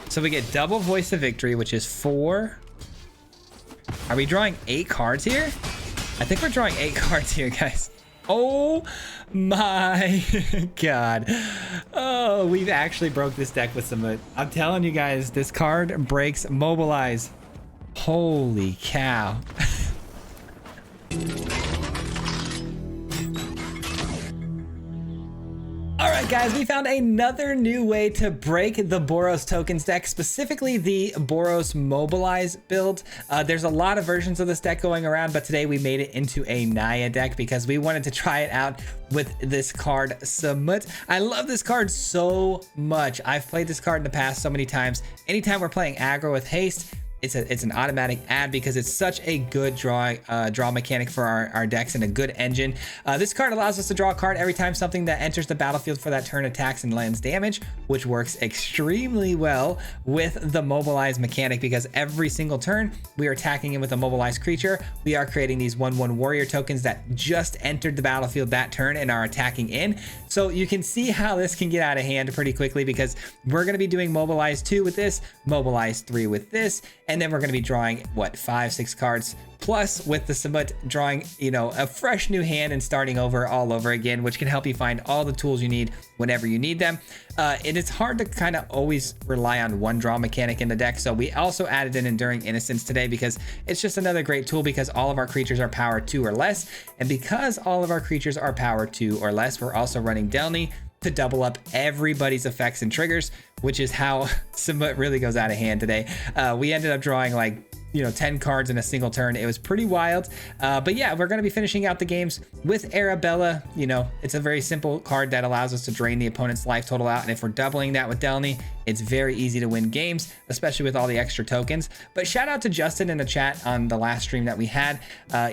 So we get double Voice of Victory, which is 4. Are we drawing 8 cards here? I think we're drawing 8 cards here, guys. Oh my god. Oh, we've actually broke this deck with some... I'm telling you guys, this card breaks Mobilize. Holy cow. Alright guys, we found another new way to break the Boros tokens deck, specifically the Boros Mobilize build. There's a lot of versions of this deck going around, but today we made it into a Naya deck because we wanted to try it out with this card, Samut. I love this card so much. I've played this card in the past so many times. Anytime we're playing aggro with haste, it's an automatic add because it's such a good draw mechanic for our decks and a good engine. This card allows us to draw a card every time something that enters the battlefield for that turn attacks and lands damage, which works extremely well with the Mobilize mechanic because every single turn we are attacking in with a mobilized creature. We are creating these 1/1 warrior tokens that just entered the battlefield that turn and are attacking in. So you can see how this can get out of hand pretty quickly because we're going to be doing Mobilize 2 with this, Mobilize 3 with this, and then we're going to be drawing, what, 5-6 cards, plus with the Samut drawing, you know, a fresh new hand and starting over all over again, which can help you find all the tools you need whenever you need them. And it's hard to kind of always rely on one draw mechanic in the deck. So we also added in Enduring Innocence today because it's just another great tool because all of our creatures are power 2 or less. And because all of our creatures are power 2 or less, we're also running Delny to double up everybody's effects and triggers, which is how Samut really goes out of hand today. We ended up drawing like, you know, 10 cards in a single turn. It was pretty wild. But yeah, we're going to be finishing out the games with Arabella. You know, it's a very simple card that allows us to drain the opponent's life total out. And if we're doubling that with Delny, it's very easy to win games, especially with all the extra tokens. But shout out to Justin in the chat on the last stream that we had,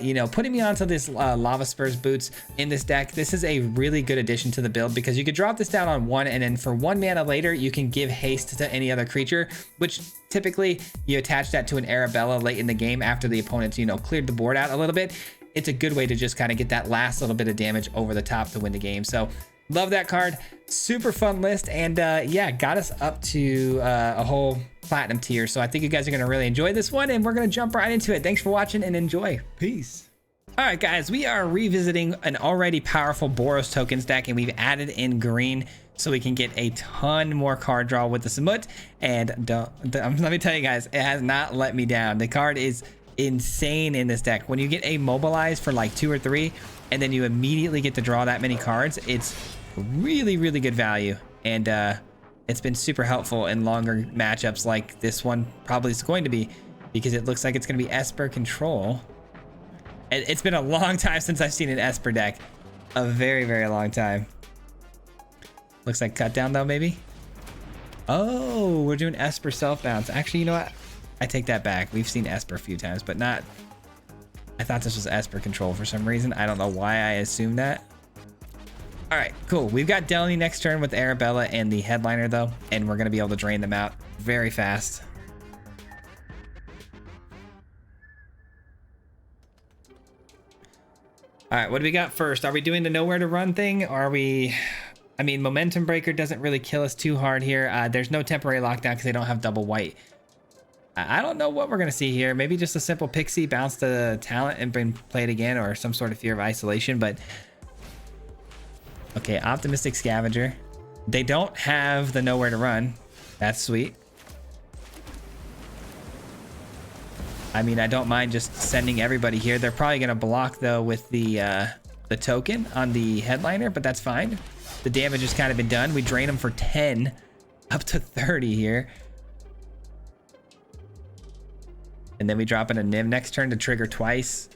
you know, putting me onto this Lava Spurs boots in this deck. This is a really good addition to the build because you could drop this down on 1 and then for 1 mana later, you can give haste to any other creature, which typically you attach that to an Arabella late in the game after the opponent's, you know, cleared the board out a little bit. It's a good way to just kind of get that last little bit of damage over the top to win the game. So love that card. Super fun list. And yeah, got us up to a whole platinum tier. So I think you guys are going to really enjoy this one and we're going to jump right into it. Thanks for watching and enjoy. Peace. All right, guys, we are revisiting an already powerful Boros tokens deck and we've added in green so we can get a ton more card draw with the Samut. And let me tell you guys, it has not let me down. The card is insane in this deck. When you get a Mobilize for like 2 or 3 and then you immediately get to draw that many cards, it's really, really good value. And it's been super helpful in longer matchups like this one probably is going to be because it looks like it's going to be Esper control. And it's been a long time since I've seen an Esper deck. A very, very long time. Looks like cut down though, maybe. Oh, we're doing Esper self bounce. Actually, you know what? I take that back. We've seen Esper a few times, but not. I thought this was Esper control for some reason. I don't know why I assumed that. All right, cool. We've got Delny next turn with Arabella and the Headliner though, and we're gonna be able to drain them out very fast. All right, what do we got first? Are we doing the nowhere to run thing? Or are we? I mean, Momentum Breaker doesn't really kill us too hard here. There's no temporary lockdown because they don't have double white. I don't know what we're going to see here. Maybe just a simple Pixie, bounce the talent and bring play it again, or some sort of Fear of Isolation. But okay, Optimistic Scavenger. They don't have the nowhere to run. That's sweet. I mean, I don't mind just sending everybody here. They're probably going to block though with the token on the Headliner, but that's fine. The damage has kind of been done. We drain them for 10 up to 30 here. And then we drop in a Nim next turn to trigger twice.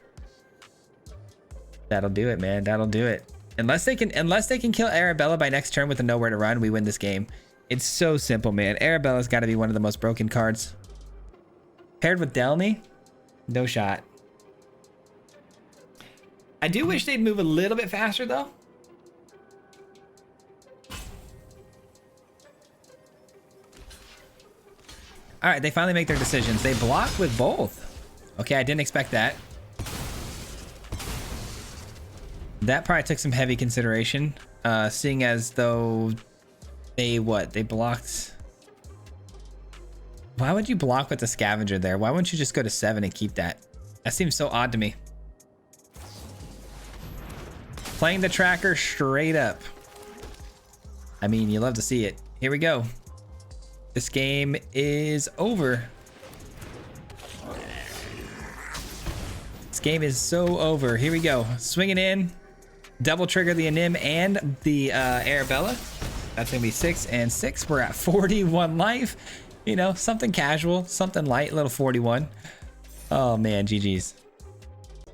That'll do it, man. That'll do it. Unless they can kill Arabella by next turn with a nowhere to run, we win this game. It's so simple, man. Arabella's got to be one of the most broken cards. Paired with Delny, no shot. I do wish they'd move a little bit faster though. All right, they finally make their decisions. They block with both. Okay, I didn't expect that. That probably took some heavy consideration, seeing as though they blocked. Why would you block with the scavenger there? Why wouldn't you just go to 7 and keep that? That seems so odd to me. Playing the tracker straight up. I mean, you love to see it. Here we go. This game is over. This game is so over. Here we go. Swinging in. Double trigger the Anim and the Arabella. That's going to be 6 and 6. We're at 41 life. You know, something casual, something light, little 41. Oh, man, GG's.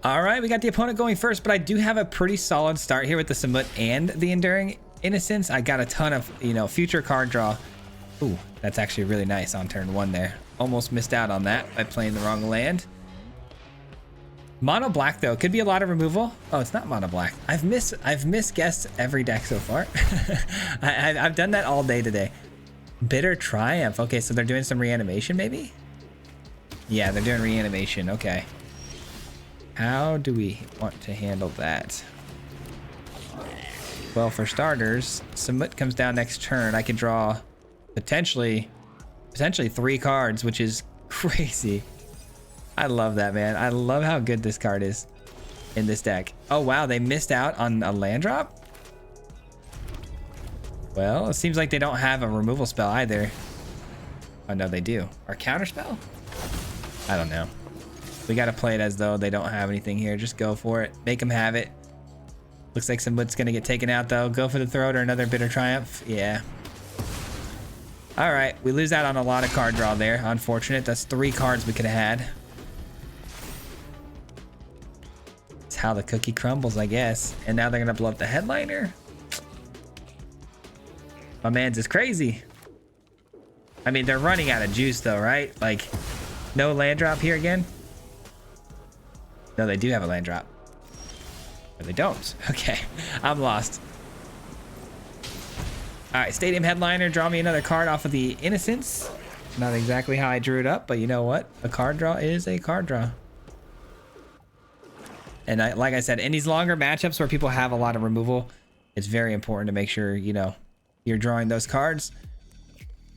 All right, we got the opponent going first, but I do have a pretty solid start here with the Samut and the Enduring Innocence. I got a ton of, you know, future card draw. Ooh, that's actually really nice on turn 1 there. Almost missed out on that by playing the wrong land. Mono black though could be a lot of removal. Oh, it's not mono black. I've misguessed every deck so far. I've done that all day today. Bitter Triumph. Okay, so they're doing some reanimation maybe. Yeah, they're doing reanimation. Okay. How do we want to handle that? Well, for starters, Samut comes down next turn. I can draw potentially 3 cards, which is crazy. I love that, man. I love how good this card is in this deck. Oh, wow. They missed out on a land drop? Well, it seems like they don't have a removal spell either. Oh, no, they do. Or counter spell? I don't know. We got to play it as though they don't have anything here. Just go for it. Make them have it. Looks like Samut's going to get taken out, though. Go for the throat or another Bitter Triumph. Yeah. All right. We lose out on a lot of card draw there. Unfortunate. That's 3 cards we could have had. It's how the cookie crumbles, I guess. And now they're going to blow up the headliner. My man's is crazy. I mean, they're running out of juice, though, right? Like, no land drop here again? No, they do have a land drop. Or they don't. Okay, I'm lost. All right, Stadium Headliner, draw me another card off of the Innocence. Not exactly how I drew it up, but you know what? A card draw is a card draw. And like I said, in these longer matchups where people have a lot of removal, it's very important to make sure, you know, you're drawing those cards.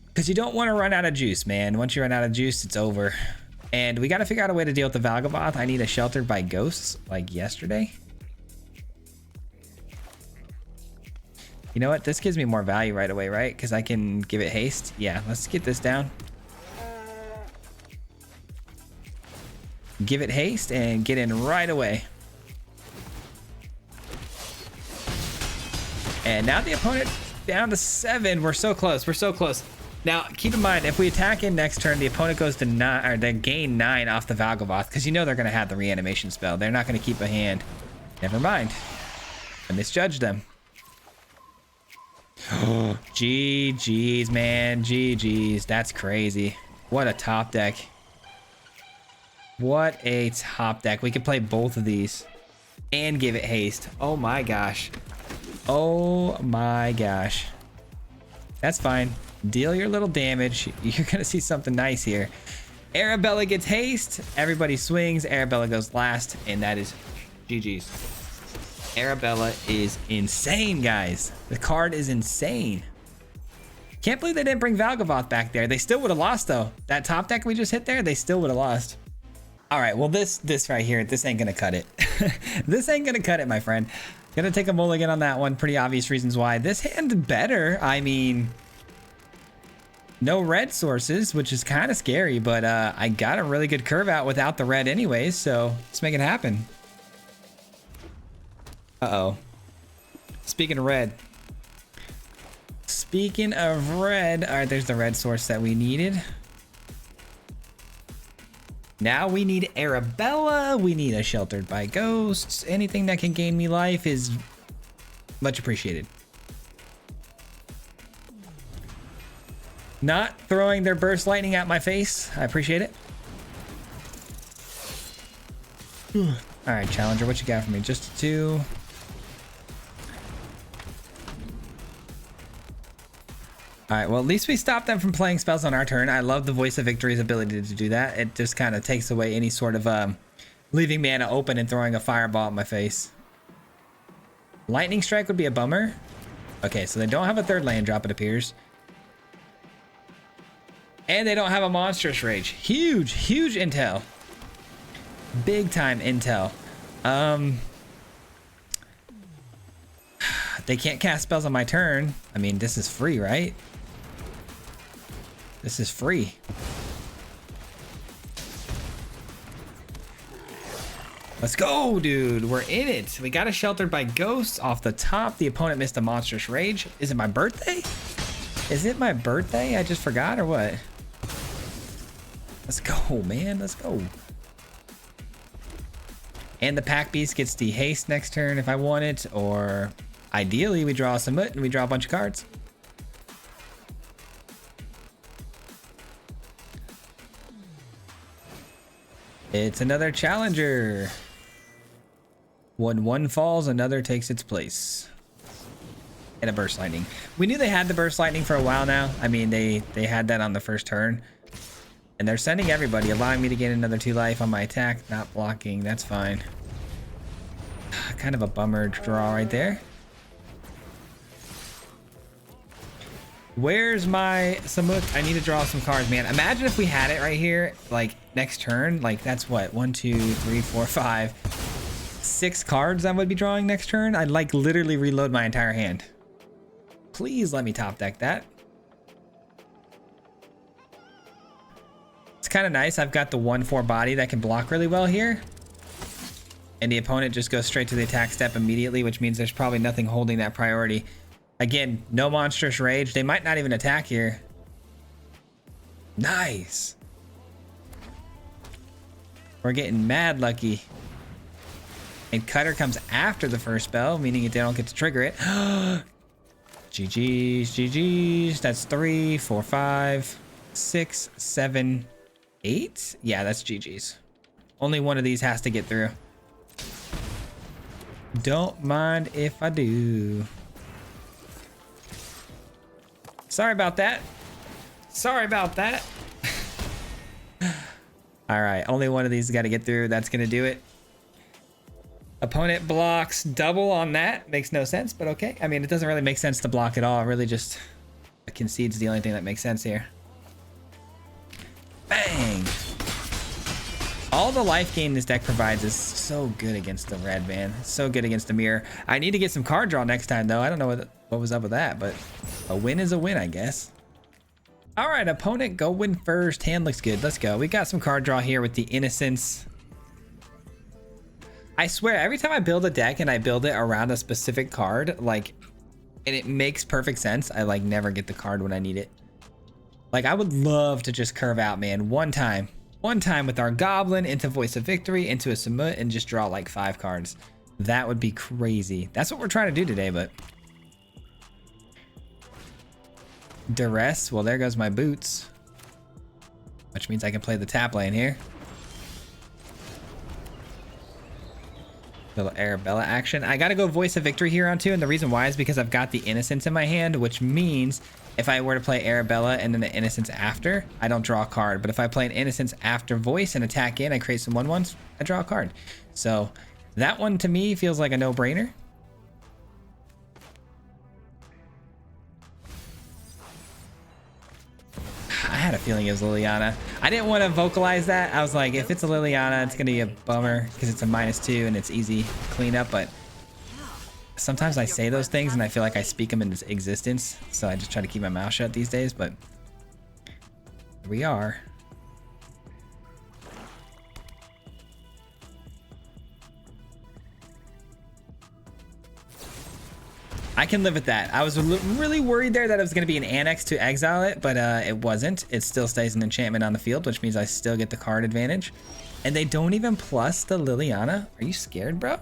Because you don't want to run out of juice, man. Once you run out of juice, it's over. And we got to figure out a way to deal with the Valgaboth. I need a Sheltered by Ghosts, like yesterday. You know what? This gives me more value right away, right? Because I can give it haste. Yeah, let's get this down. Give it haste and get in right away. And now the opponent down to 7. We're so close. We're so close. Now, keep in mind, if we attack in next turn, the opponent goes to 9, or they gain 9 off the Valgaboth, because you know they're going to have the reanimation spell. They're not going to keep a hand. Never mind. I misjudged them. GG's, man. GG's. That's crazy. What a top deck. What a top deck. We could play both of these and give it haste. Oh my gosh. Oh my gosh. That's fine. Deal your little damage. You're gonna see something nice here. Arabella gets haste. Everybody swings. Arabella goes last, and that is GG's. Arabella is insane, guys. The card is insane. Can't believe they didn't bring Valgaboth back there. They still would have lost, though. That top deck we just hit there, they still would have lost. All right, well, this right here, this ain't gonna cut it. This ain't gonna cut it, my friend. Gonna take a mulligan on that one. Pretty obvious reasons why. This hand better. I mean, no red sources, which is kind of scary, but I got a really good curve out without the red anyways, so let's make it happen. Uh-oh. Speaking of red. Speaking of red, all right, there's the red source that we needed. Now we need Arabella. We need a Sheltered by Ghosts. Anything that can gain me life is much appreciated. Not throwing their burst lightning at my face. I appreciate it. All right, Challenger, what you got for me? Just 2. All right, well, at least we stopped them from playing spells on our turn. I love the Voice of Victory's ability to do that. It just kind of takes away any sort of leaving mana open and throwing a fireball at my face. Lightning Strike would be a bummer. Okay, so they don't have a 3rd land drop, it appears. And they don't have a monstrous rage. Huge, huge intel. Big time intel. They can't cast spells on my turn. I mean, this is free, right? This is free. Let's go, dude. We're in it. We got a Sheltered by Ghosts off the top. The opponent missed a monstrous rage. Is it my birthday? Is it my birthday? I just forgot or what? Let's go, man. Let's go. And the Pack Beast gets the haste next turn if I want it, or ideally we draw a Samut and we draw a bunch of cards. It's another challenger. When one falls, another takes its place. And a Burst Lightning. We knew they had the Burst Lightning for a while now. I mean, they had that on the first turn. And they're sending everybody, allowing me to gain another 2 life on my attack. Not blocking, that's fine. Kind of a bummer draw right there. Where's my Samut? I need to draw some cards, man. Imagine if we had it right here, like next turn. Like that's what, 1, 2, 3, 4, 5, 6 cards I would be drawing next turn. I'd like literally reload my entire hand. Please let me top deck that. It's kind of nice. I've got the 1/4 body that can block really well here. And the opponent just goes straight to the attack step immediately, which means there's probably nothing holding that priority. Again, no monstrous rage. They might not even attack here. Nice. We're getting mad lucky. And Cutter comes after the first spell, meaning they don't get to trigger it. GG's, GG's. That's 3, 4, 5, 6, 7, 8. Yeah, that's GG's. Only one of these has to get through. Don't mind if I do. Sorry about that. Sorry about that. All right, only one of these got to get through. That's gonna do it. Opponent blocks double on that. Makes no sense, but okay. I mean, it doesn't really make sense to block at all. It really just concedes the only thing that makes sense here. Bang! All the life gain this deck provides is so good against the red, man. So good against the mirror. I need to get some card draw next time, though. I don't know what was up with that, but a win is a win, I guess. All right, opponent, go win first. Hand looks good. Let's go. We got some card draw here with the Innocence. I swear, every time I build a deck and I build it around a specific card, like, and it makes perfect sense, I like never get the card when I need it. Like, I would love to just curve out, man, one time with our Goblin into Voice of Victory, into a Samut, and just draw like 5 cards. That would be crazy. That's what we're trying to do today, but... Duress, well, there goes my boots. Which means I can play the tap lane here. Little Arabella action. I gotta go Voice of Victory here on 2, and the reason why is because I've got the Innocence in my hand, which means if I were to play Arabella and then the Innocence after, I don't draw a card. But if I play an Innocence after Voice and attack in, I create some 1/1s, I draw a card. So that one to me feels like a no-brainer. I had a feeling it was Liliana. I didn't want to vocalize that. I was like, if it's a Liliana, it's going to be a bummer because it's a -2 and it's easy cleanup. But sometimes I say those things and I feel like I speak them into existence. So I just try to keep my mouth shut these days. But here we are. I can live with that. I was really worried there that it was going to be an annex to exile it, but it wasn't. It still stays an enchantment on the field, which means I still get the card advantage. And they don't even plus the Liliana. Are you scared, bro?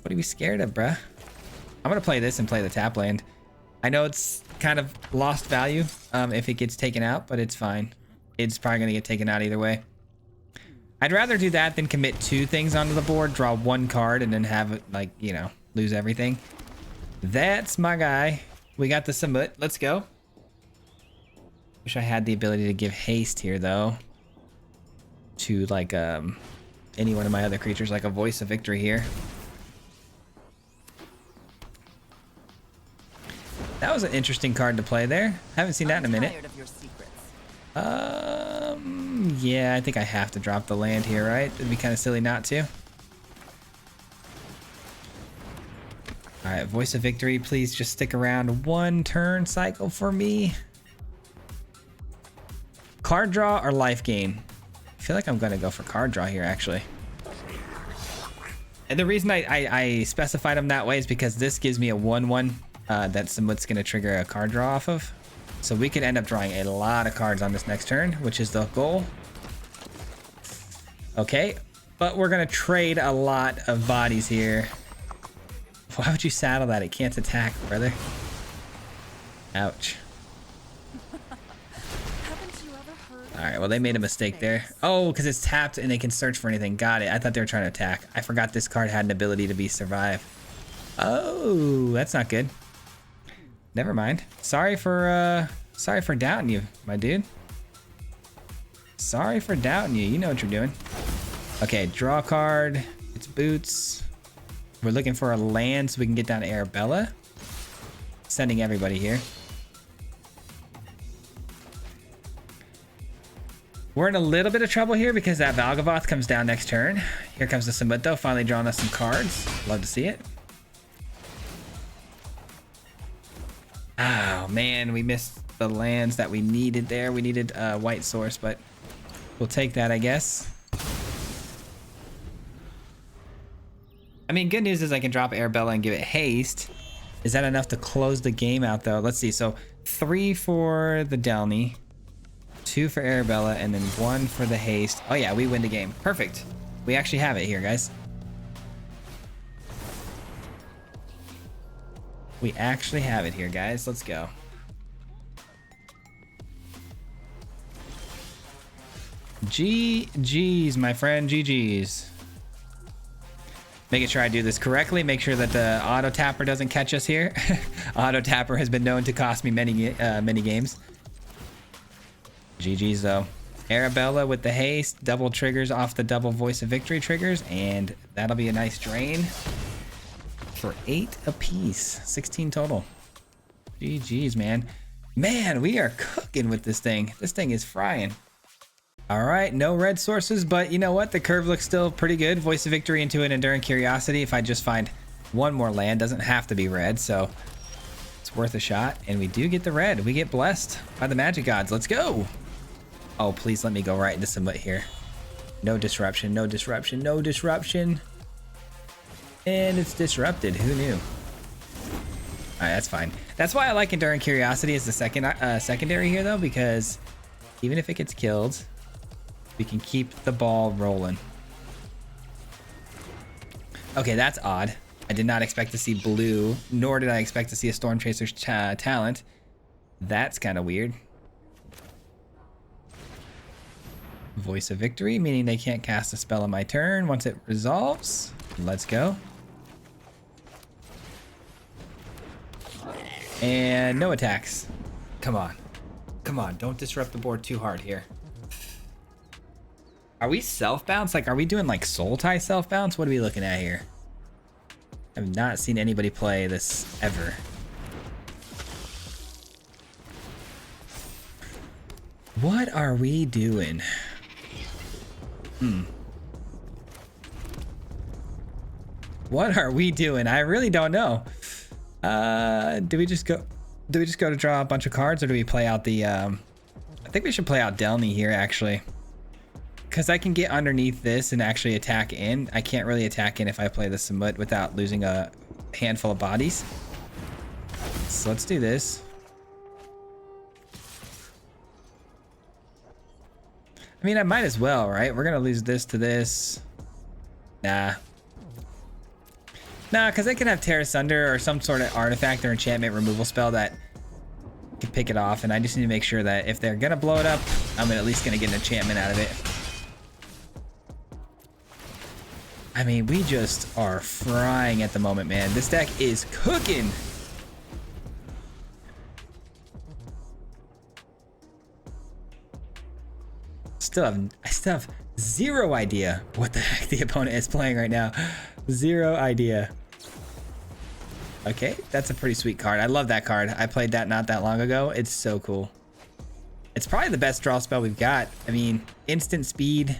What are you scared of, bruh? I'm going to play this and play the tap land. I know it's kind of lost value if it gets taken out, but it's fine. It's probably going to get taken out either way. I'd rather do that than commit 2 things onto the board, draw 1 card, and then have it, like, you know, lose everything. That's my guy. We got the Samut. Let's go. Wish I had the ability to give haste here, though. To, like, any one of my other creatures, like a Voice of Victory here. That was an interesting card to play there. Haven't seen that in a minute. Yeah, I think I have to drop the land here, right? It'd be kind of silly not to. All right, Voice of Victory, please just stick around one turn cycle for me. Card draw or life gain? I feel like I'm gonna go for card draw here, actually. And the reason I specified them that way is because this gives me a 1/1 that's what's gonna trigger a card draw off of. So we could end up drawing a lot of cards on this next turn, which is the goal. Okay, but we're gonna trade a lot of bodies here. Why would you saddle that? It can't attack, brother. Ouch. All right, well, they made a mistake there. Oh, because it's tapped and they can search for anything. Got it. I thought they were trying to attack. I forgot this card had an ability to be survive. Oh, that's not good. Never mind. Sorry for doubting you, my dude. Sorry for doubting you. You know what you're doing. Okay, draw a card. It's boots. We're looking for a land so we can get down to Arabella. Sending everybody here. We're in a little bit of trouble here because that Valgavoth comes down next turn. Here comes the Samuto, finally drawing us some cards. Love to see it. Oh man, we missed the lands that we needed there. We needed a white source, but we'll take that, I guess. I mean, good news is I can drop Arabella and give it haste. Is that enough to close the game out, though? Let's see. So 3 for the Delny, 2 for Arabella, and then 1 for the haste. Oh yeah, we win the game. Perfect. We actually have it here, guys. We actually have it here, guys. Let's go. GG's, my friend. GG's. Making sure I do this correctly. Make sure that the auto tapper doesn't catch us here. Auto tapper has been known to cost me many games. GG's though. Arabella with the haste, double triggers off the double Voice of Victory triggers, and that'll be a nice drain for 8 apiece. 16 total. GG's, man. Man, we are cooking with this thing. This thing is frying. All right, no red sources, but you know what? The curve looks still pretty good. Voice of Victory into an Enduring Curiosity. If I just find one more land, doesn't have to be red, so it's worth a shot. And we do get the red. We get blessed by the magic gods. Let's go. Oh, please let me go right into Submit here. No disruption, no disruption, no disruption. And it's disrupted. Who knew? All right, that's fine. That's why I like Enduring Curiosity as the secondary here, though, because even if it gets killed, we can keep the ball rolling. Okay, that's odd. I did not expect to see blue, nor did I expect to see a Storm Chaser's talent. That's kind of weird. Voice of Victory, meaning they can't cast a spell on my turn once it resolves. Let's go. And no attacks. Come on. Come on, don't disrupt the board too hard here. Are we self-bounce? Like, are we doing like soul tie self-bounce? What are we looking at here? I've not seen anybody play this ever. What are we doing? What are we doing? I really don't know. Do we just go to draw a bunch of cards, or do we play out the I think we should play out Delny here, actually. Because I can get underneath this and actually attack in. I can't really attack in if I play the Samut without losing a handful of bodies. So let's do this. I mean, I might as well, right? We're going to lose this to this. Nah. Nah, because I can have Tear Asunder or some sort of artifact or enchantment removal spell that can pick it off. And I just need to make sure that if they're going to blow it up, I'm at least going to get an enchantment out of it. I mean, we just are frying at the moment, man. This deck is cooking. I still have zero idea what the heck the opponent is playing right now. Zero idea. Okay, that's a pretty sweet card. I love that card. I played that not that long ago. It's so cool. It's probably the best draw spell we've got. I mean, instant speed.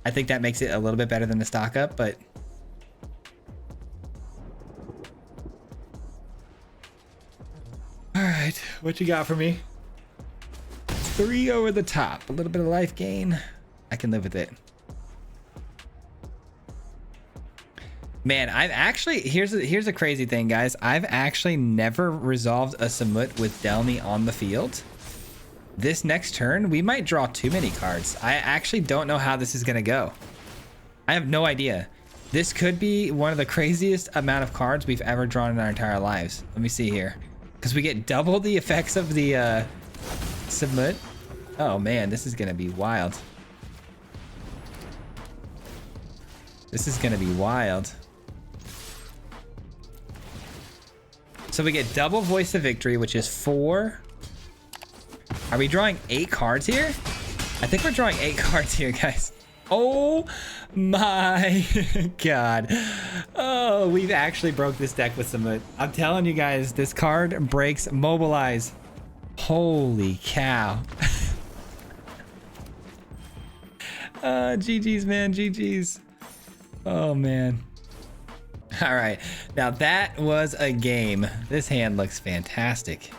I think that makes it a little bit better than the stock up, but all right, what you got for me? 3 over the top, a little bit of life gain. I can live with it. Man, I've actually, here's a crazy thing, guys. I've actually never resolved a Samut with Delny on the field. This next turn, we might draw too many cards. I actually don't know how this is gonna go. I have no idea. This could be one of the craziest amount of cards we've ever drawn in our entire lives. Let me see here. Because we get double the effects of the Samut. Oh man, this is gonna be wild. This is gonna be wild. So we get double Voice of Victory, which is 4. Are we drawing 8 cards here? I think we're drawing 8 cards here, guys. Oh my god. Oh, we've actually broke this deck with some... I'm telling you guys, this card breaks Mobilize. Holy cow. GG's, man. GG's. Oh, man. All right. Now, that was a game. This hand looks fantastic.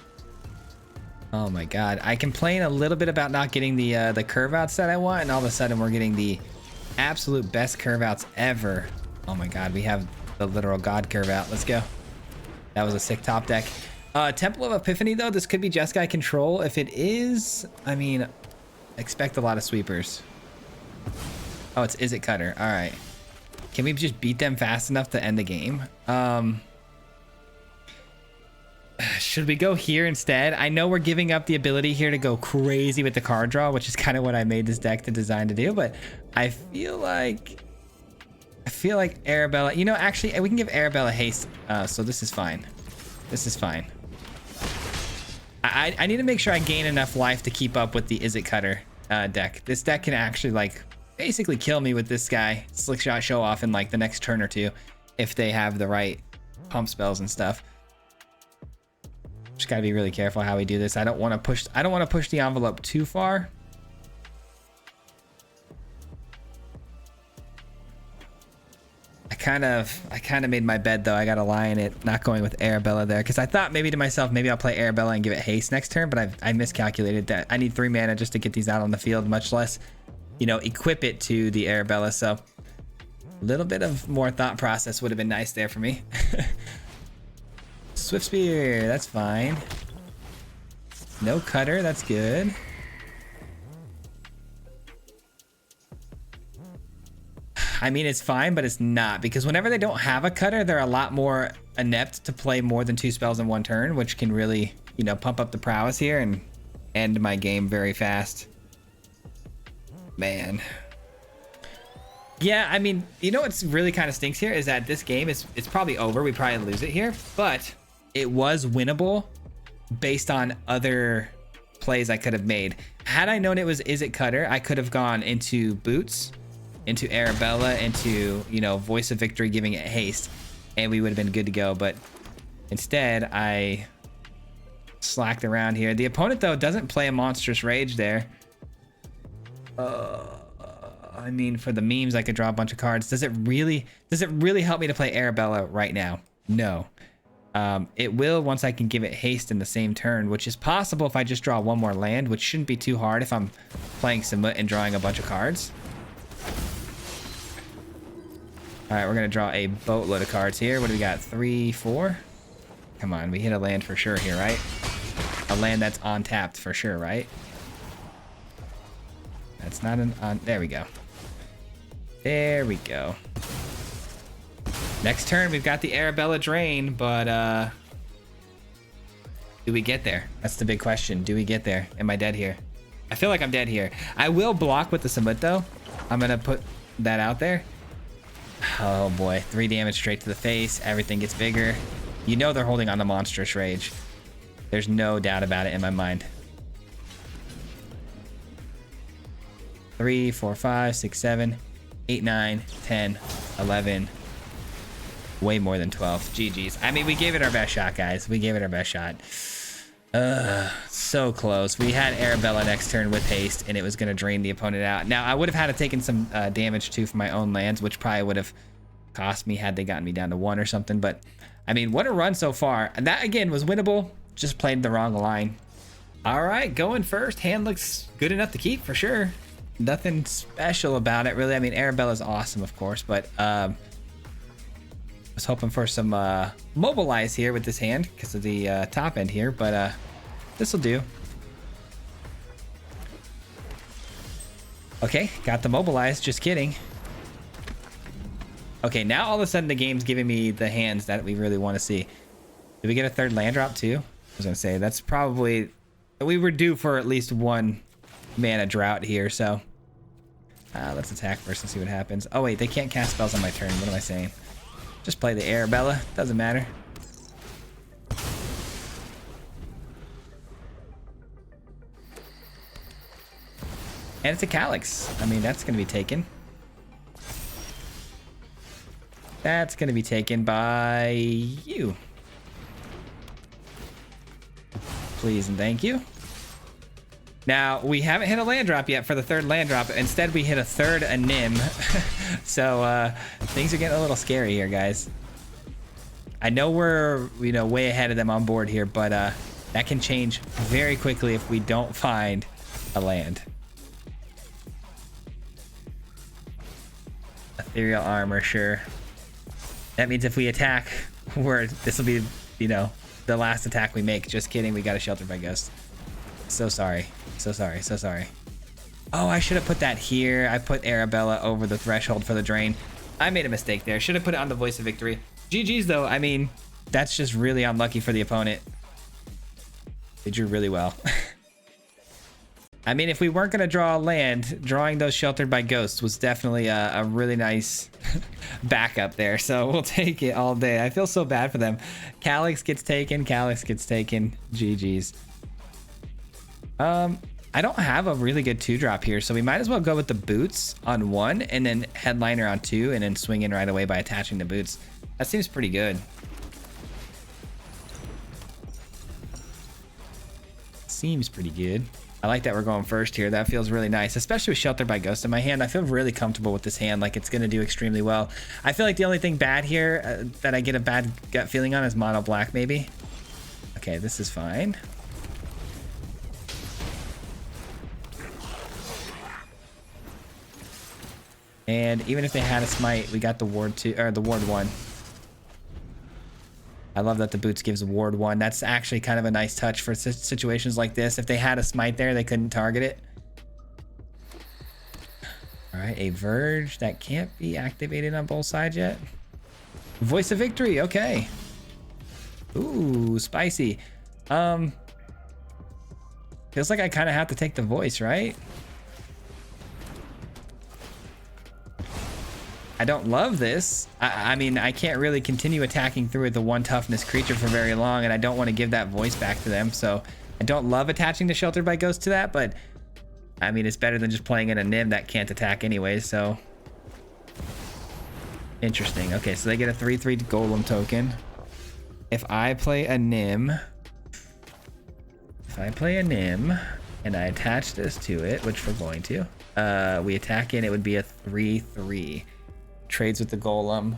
Oh, my God. I complain a little bit about not getting the curve outs that I want, and all of a sudden we're getting the absolute best curve outs ever. Oh, my God. We have the literal God curve out. Let's go. That was a sick top deck. Temple of Epiphany, though. This could be Jeskai control. If it is, I mean, expect a lot of sweepers. Oh, it's Izzet Cutter. All right. Can we just beat them fast enough to end the game? Should we go here instead? I know we're giving up the ability here to go crazy with the card draw, which is kind of what I made this deck to design to do, but I feel like Arabella, you know, actually we can give Arabella haste, so this is fine. This is fine. I need to make sure I gain enough life to keep up with the Izzet Cutter deck. This deck can actually like basically kill me with this guy, Slick Shot Show Off, in like the next turn or two if they have the right pump spells and stuff. Just gotta be really careful how we do this. I don't want to push the envelope too far. I kind of made my bed though. I gotta lie in it, not going with Arabella there, because I thought maybe to myself, maybe I'll play Arabella and give it haste next turn, but I miscalculated that. I need 3 mana just to get these out on the field, much less, you know, equip it to the Arabella. So a little bit of more thought process would have been nice there for me. Swift Spear, that's fine. No Cutter, that's good. I mean, it's fine, but it's not, because whenever they don't have a Cutter, they're a lot more inept to play more than 2 spells in 1 turn, which can really, you know, pump up the prowess here and end my game very fast. Man. Yeah, I mean, you know what's really kind of stinks here is that this game it's probably over. We probably lose it here, but it was winnable based on other plays I could have made. Had I known it was Izzet Cutter, I could have gone into Boots, into Arabella, into, you know, Voice of Victory, giving it haste, and we would have been good to go. But instead, I slacked around here. The opponent, though, doesn't play a Monstrous Rage there. I mean, for the memes, I could draw a bunch of cards. Does it really help me to play Arabella right now? No. It will once I can give it haste in the same turn, which is possible if I just draw 1 more land, which shouldn't be too hard if I'm playing Samut and drawing a bunch of cards. All right, we're gonna draw a boatload of cards here. What do we got? 3, 4? Come on, we hit a land for sure here, right? A land that's on tapped for sure, right? That's not an on. There we go. There we go. Next turn, we've got the Arabella Drain, but do we get there? That's the big question. Do we get there? Am I dead here? I feel like I'm dead here. I will block with the Samut, though. I'm gonna put that out there. Oh boy, 3 damage straight to the face. Everything gets bigger. You know they're holding on to Monstrous Rage. There's no doubt about it in my mind. 3, 4, 5, 6, 7, 8, 9, 10, 11. Way more than 12. GG's. I mean, we gave it our best shot, guys. We gave it our best shot. So close. We had Arabella next turn with haste, and it was going to drain the opponent out. Now, I would have had to taken some damage, too, from my own lands, which probably would have cost me had they gotten me down to 1 or something. But, I mean, what a run so far. And that, again, was winnable. Just played the wrong line. All right, going first. Hand looks good enough to keep, for sure. Nothing special about it, really. I mean, Arabella's awesome, of course, but I was hoping for some mobilize here with this hand because of the top end here, but this will do. Okay, got the mobilize. Just kidding. Okay, now all of a sudden the game's giving me the hands that we really want to see. Did we get a third land drop too? I was gonna say that's probably, we were due for at least 1 mana drought here, so let's attack first and see what happens. Oh wait, they can't cast spells on my turn. What am I saying? Just play the Arabella. Doesn't matter. And it's a Calyx. I mean, that's going to be taken. That's going to be taken by you. Please and thank you. Now, we haven't hit a land drop yet for the third land drop. Instead, we hit a third Anim. So, things are getting a little scary here, guys. I know we're, way ahead of them on board here, but that can change very quickly if we don't find a land. Ethereal Armor, sure. That means if we attack, this will be, the last attack we make. Just kidding, we got a Sheltered by Ghost. So sorry. So sorry. So sorry. Oh, I should have put that here. I put Arabella over the threshold for the drain. I made a mistake there. Should have put it on the Voice of Victory. GG's though. I mean, that's just really unlucky for the opponent. They drew really well. I mean, if we weren't going to draw a land, drawing those Sheltered by Ghosts was definitely a really nice backup there. So we'll take it all day. I feel so bad for them. Calyx gets taken. Calyx gets taken. GG's. I don't have a really good 2-drop here, so we might as well go with the boots on 1 and then headliner on 2 and then swing in right away by attaching the boots. That seems pretty good. Seems pretty good. I like that we're going first here. That feels really nice, especially with Sheltered by Ghost in my hand. I feel really comfortable with this hand, like it's going to do extremely well. I feel like the only thing bad here that I get a bad gut feeling on is mono black, maybe. Okay, this is fine. And even if they had a smite, we got the ward 2 or the ward 1. I love that the boots gives a ward 1. That's actually kind of a nice touch for situations like this. If they had a smite there, they couldn't target it. All right, a Verge that can't be activated on both sides yet. Voice of Victory, okay. Ooh, spicy. Feels like I kind of have to take the voice, right? I don't love this. I mean, I can't really continue attacking through the 1 toughness creature for very long, and I don't want to give that voice back to them. So I don't love attaching the Sheltered by Ghost to that, but I mean, it's better than just playing in a Nim that can't attack anyways. So interesting. Okay, so they get a 3/3 Golem token. If I play a Nim, and I attach this to it, which we're going to, we attack in, it would be a 3/3. Trades with the Golem,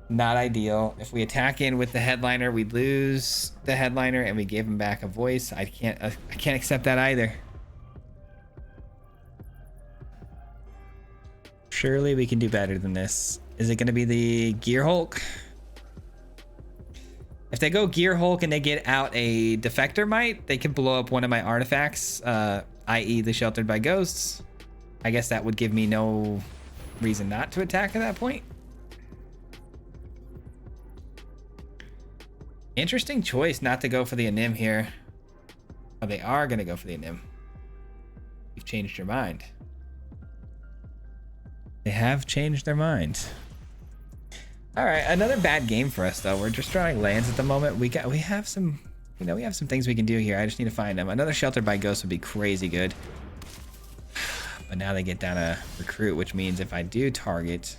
not ideal. If we attack in with the headliner, we lose the headliner and we give him back a voice. I can't accept that either. Surely we can do better than this. Is it going to be the Gear Hulk? If they go Gear Hulk and they get out a Defector Might, they can blow up one of my artifacts, i.e. the Sheltered by Ghosts. I guess that would give me no reason not to attack at that point. Interesting choice not to go for the Anim here. Oh, they are going to go for the Anim. You've changed your mind. They have changed their mind. All right, another bad game for us though. We're just drawing lands at the moment. We have some, we have some things we can do here. I just need to find them. Another Sheltered by Ghost would be crazy good. But now they get down a recruit, which means if I do target,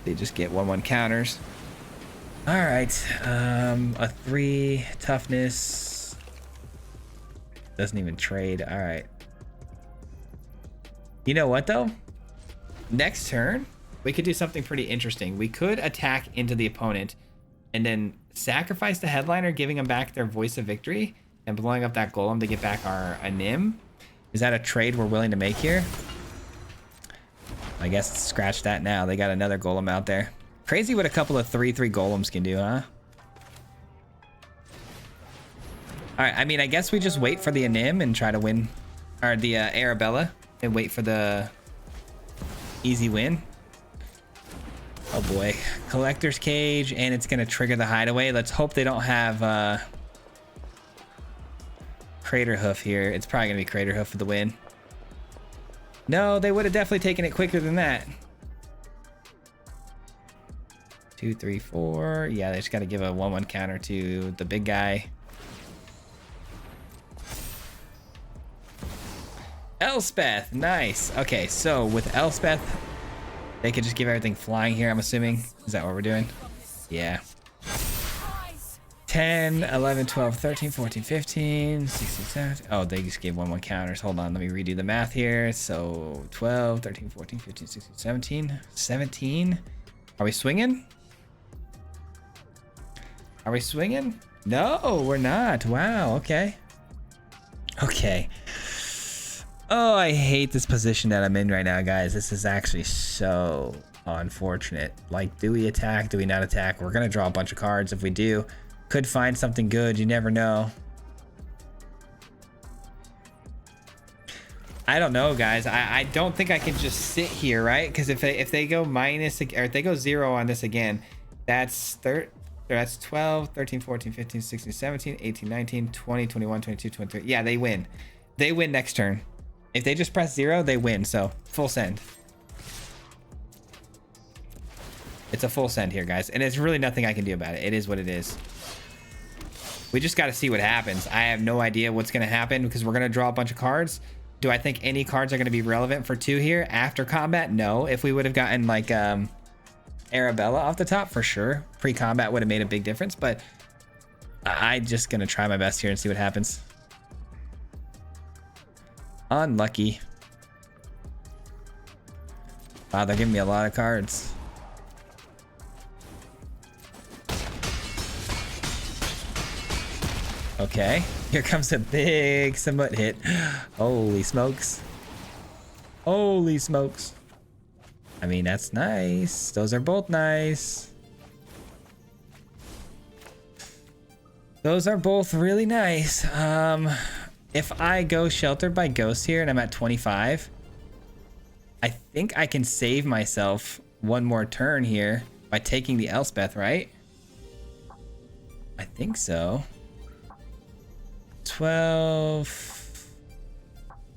they just get 1/1 counters. All right, a 3 toughness. Doesn't even trade. All right. You know what though? Next turn, we could do something pretty interesting. We could attack into the opponent and then sacrifice the headliner, giving them back their voice of victory and blowing up that golem to get back our Nim. Is that a trade we're willing to make here? I guess scratch that now. They got another golem out there. Crazy what a couple of 3/3 golems can do, huh? All right, I mean, I guess we just wait for the Nim and try to win, or the Arabella, and wait for the easy win. Oh boy, collector's cage, and it's gonna trigger the hideaway. Let's hope they don't have Crater Hoof here. It's probably gonna be Crater Hoof for the win. No, they would have definitely taken it quicker than that. 2, 3, 4. Yeah, they just got to give a 1/1 counter to the big guy. Elspeth, nice. Okay, so with Elspeth, they could just give everything flying here, I'm assuming. Is that what we're doing? Yeah. 10, 11, 12, 13, 14, 15, 16, 17. Oh, they just gave 1/1 counters. Hold on, let me redo the math here. So 12, 13, 14, 15, 16, 17. 17. Are we swinging? Are we swinging? No, we're not. Wow, okay. Okay. Oh, I hate this position that I'm in right now, guys. This is actually so unfortunate. Like, do we attack? Do we not attack? We're going to draw a bunch of cards. If we do, could find something good. You never know. I don't know, guys. I don't think I can just sit here, right? Because if they go minus, or if they go 0 on this again, that's 12, 13, 14, 15, 16, 17, 18, 19, 20, 21, 22, 23. Yeah, they win. They win next turn. If they just press 0, they win. So full send. It's a full send here, guys. And it's really nothing I can do about it. It is what it is. We just got to see what happens. I have no idea what's going to happen because we're going to draw a bunch of cards. Do I think any cards are going to be relevant for 2 here after combat? No. If we would have gotten like Arabella off the top, for sure. Pre-combat would have made a big difference, but I'm just going to try my best here and see what happens. Unlucky. Wow, they're giving me a lot of cards. Okay, here comes a big Samut hit. Holy smokes. Holy smokes. I mean, that's nice. Those are both nice. Those are both really nice. If I go Sheltered by Ghost here and I'm at 25, I think I can save myself one more turn here by taking the Elspeth, right? I think so. 12,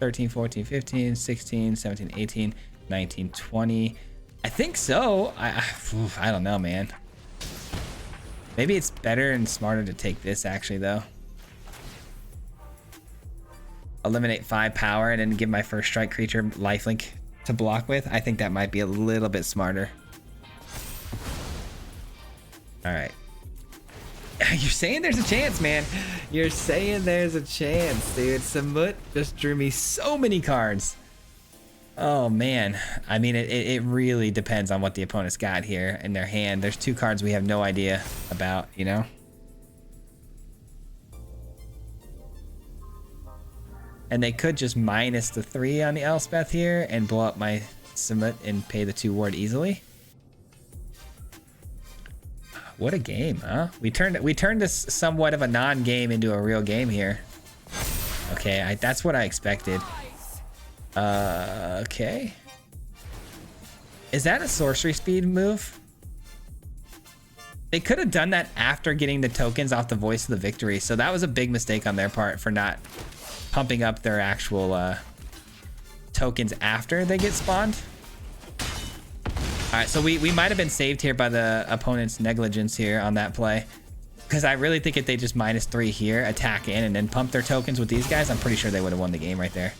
13, 14, 15, 16, 17, 18, 19, 20. I think so. I don't know, man. Maybe it's better and smarter to take this actually, though. Eliminate 5 power and then give my first strike creature lifelink to block with. I think that might be a little bit smarter. All right. You're saying there's a chance, man. You're saying there's a chance, dude. Samut just drew me so many cards. Oh, man. I mean, it really depends on what the opponent's got here in their hand. There's 2 cards we have no idea about, you know? And they could just minus the 3 on the Elspeth here and blow up my Samut and pay the 2 ward easily. What a game, huh? We turned this somewhat of a non-game into a real game here. Okay, that's what I expected. Okay. Is that a sorcery speed move? They could have done that after getting the tokens off the Voice of the Victory, so that was a big mistake on their part for not pumping up their actual tokens after they get spawned. All right, so we might have been saved here by the opponent's negligence here on that play, because I really think if they just -3 here, attack in, and then pump their tokens with these guys, I'm pretty sure they would have won the game right there.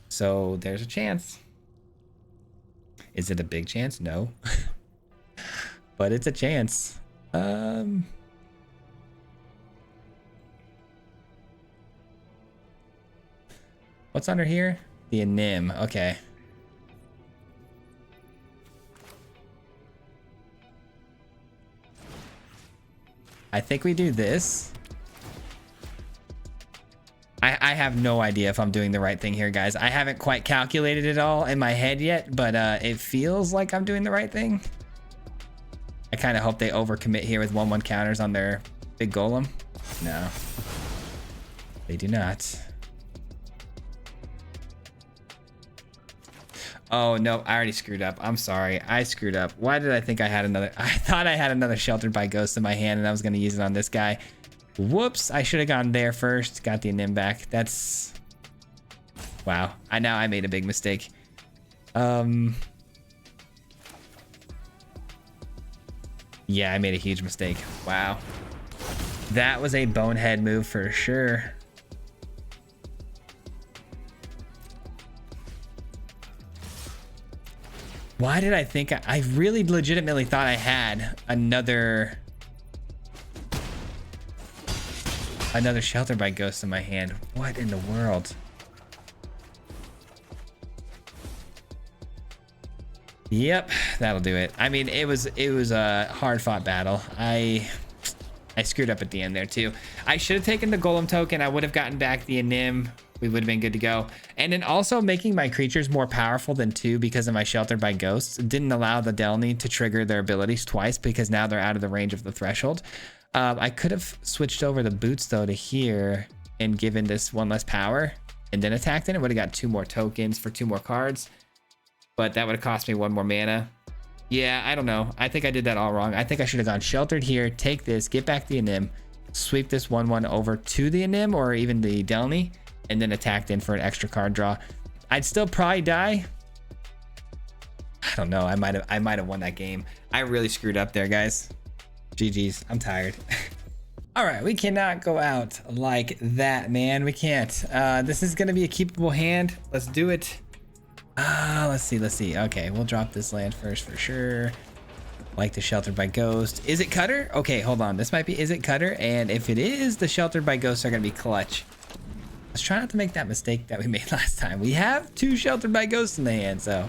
So there's a chance. Is it a big chance? No. But it's a chance. What's under here? The Anim. Okay. I think we do this. I have no idea if I'm doing the right thing here, guys. I haven't quite calculated it all in my head yet, but it feels like I'm doing the right thing. I kind of hope they overcommit here with 1/1 counters on their big golem. No, they do not. Oh no, I already screwed up. I'm sorry, I screwed up. Why did I think I had another? I thought I had another Sheltered by Ghost in my hand and I was going to use it on this guy. Whoops, I should have gone there first. Got the Nim back. That's... Wow, I made a big mistake. Yeah, I made a huge mistake. Wow. That was a bonehead move for sure. Why did I think I really legitimately thought I had another Sheltered by Ghost in my hand? What in the world? Yep, that'll do it. I mean, it was a hard fought battle. I screwed up at the end there too. I should have taken the Golem token. I would have gotten back the Anim. We would have been good to go. And then also making my creatures more powerful than 2 because of my Sheltered by Ghosts didn't allow the Delny to trigger their abilities twice because now they're out of the range of the threshold. I could have switched over the boots though to here and given this 1 less power and then attacked it. It would have got 2 more tokens for 2 more cards, but that would have cost me 1 more mana. Yeah, I don't know. I think I did that all wrong. I think I should have gone Sheltered here, take this, get back the Anim, sweep this 1/1 over to the Anim or even the Delny, and then attacked in for an extra card draw. I'd still probably die. I don't know. I might have won that game. I really screwed up there, guys. GG's. I'm tired. All right, we cannot go out like that, man. We can't. This is gonna be a keepable hand. Let's do it. Let's see. Okay, we'll drop this land first for sure. Like the Sheltered by Ghost. Izzet Cutter? Okay, hold on. This might be Izzet Cutter, and if it is, the Sheltered by Ghosts are gonna be clutch. Let's try not to make that mistake that we made last time. We have 2 Sheltered by Ghosts in the hand, so.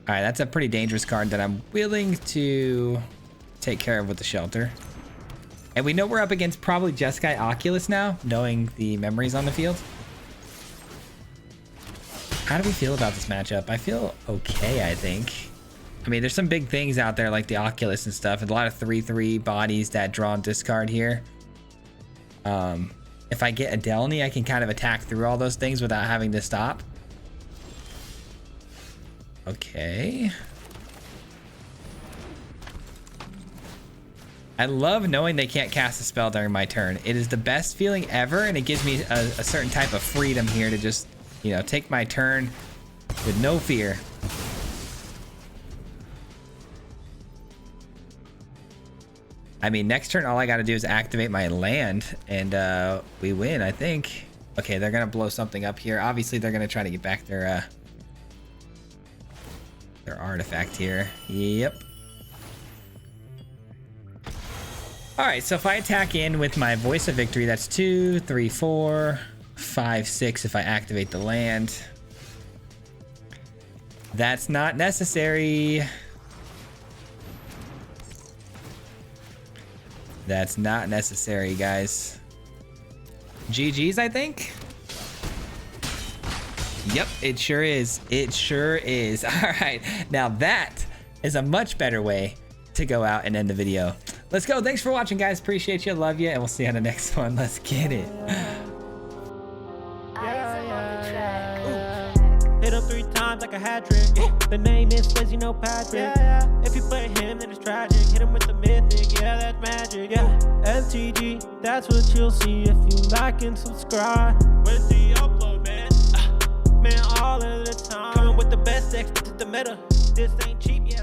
All right, that's a pretty dangerous card that I'm willing to take care of with the Shelter. And we know we're up against probably Jeskai Oculus now, knowing the memories on the field. How do we feel about this matchup? I feel okay, I think. I mean, there's some big things out there like the Oculus and stuff, and a lot of 3/3 bodies that draw and discard here. If I get a Delny, I can kind of attack through all those things without having to stop. Okay. I love knowing they can't cast a spell during my turn. It is the best feeling ever, and it gives me a certain type of freedom here to just, you know, take my turn with no fear. I mean, next turn, all I got to do is activate my land, and we win, I think. Okay, they're going to blow something up here. Obviously, they're going to try to get back their artifact here. Yep. All right, so if I attack in with my Voice of Victory, that's 2, 3, 4, 5, 6 if I activate the land. That's not necessary. That's not necessary, guys. GG's, I think. Yep, it sure is. It sure is. All right, now that is a much better way to go out and end the video. Let's go. Thanks for watching, guys. Appreciate you. Love you, and we'll see you on the next one. Let's get it. Hit him 3 times like a hat trick. The name is Swayze, no Patrick. If you play him, then it's tragic. Hit him with the mythic, yeah, that's magic. MTG, that's what you'll see if you like and subscribe. Where's the upload, man? Man, all of the time. Coming with the best decks, this is the meta. This ain't cheap, yeah.